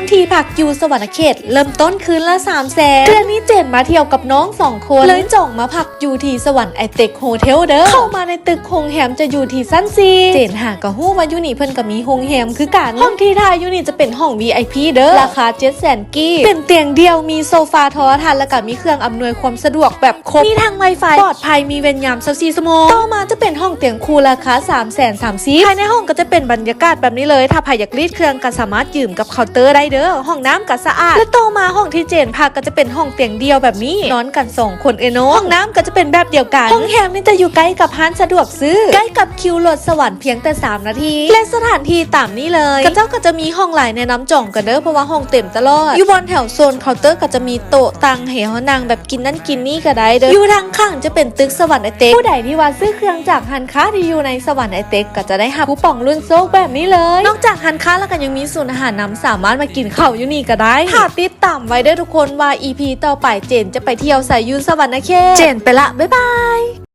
ำทีผักอยู่สวรรณเขตเริ่มต้นคืนละ300,000เดือนนี้เจนมาเที่ยวกับน้อง2 คนเลยจ่องมาพักอยู่ที่สวรรค์ไอเต็กโฮเทลเด้อเข้ามาในตึกโฮงแฮมจะอยู่ที่ชั้น4เจนหากะฮู้ว่าอยู่นี่เพิ่นก็มีโฮงแฮมคือกันห้องที่ทายอยู่นี่จะเป็นห้อง VIP เด้อราคา700,000กีบเป็นเตียงเดียวมีโซฟาโทรทัศน์และก็มีเครื่องอำนวยความสะดวกแบบครบมีทาง Wi-Fi ปลอดภัยมีเวรยาม24ชั่วโมงต่อมาจะเป็นห้องเตียงคู่ราคา330,000ภายในห้องก็จะเป็นบรรยากาศแบบนี้เลยถ้าใครอยากรีดเครื่องก็สามารถยืมกับเคาน์เตอร์ได้เด้อห้องน้ำก็สะอาดและต่อมาห้องที่เจนพักก็จะเป็นห้องเตียงเดียวแบบนี้นอนกัน2 คนเนาะห้องน้ำก็จะเป็นแบบเดียวกันห้องแฮมนี่จะอยู่ใกล้กับร้านสะดวกซื้อใกล้กับคิวรถสวรรค์เพียงแต่3 นาทีและสถานที่ตามนี้เลยก็เจ้าก็จะมีห้องหลายแนะนำจ่องกันเด้อเพราะว่าห้องเต็มตลอดอยู่บนแถวโซนเคาน์เตอร์ก็จะมีโต๊ะตังให้เฮานั่งแบบกินนั่นกินนี่ก็ได้เด้ออยู่ทางข้างจะเป็นตึกสวรรค์ไอเต็กผู้ใดที่ว่าซื้อเครื่องจากฮันค้าที่อยู่ในสวรรค์ไอเต็กก็จะได้รับคูปองรุ่นโซกแบบนี้เลยนอกจากฮันค้าแล้วก็ยังมีศูนย์อาหารนำสามารถมากินข้าวอยู่นี่ก็ได้ถ้าติดตามไว้เด้อทุกคนว่า EP ต่อไปเจนจะไปเที่ยวสายยูนสวรรค์นะเคเจนไปละบ๊ายบาย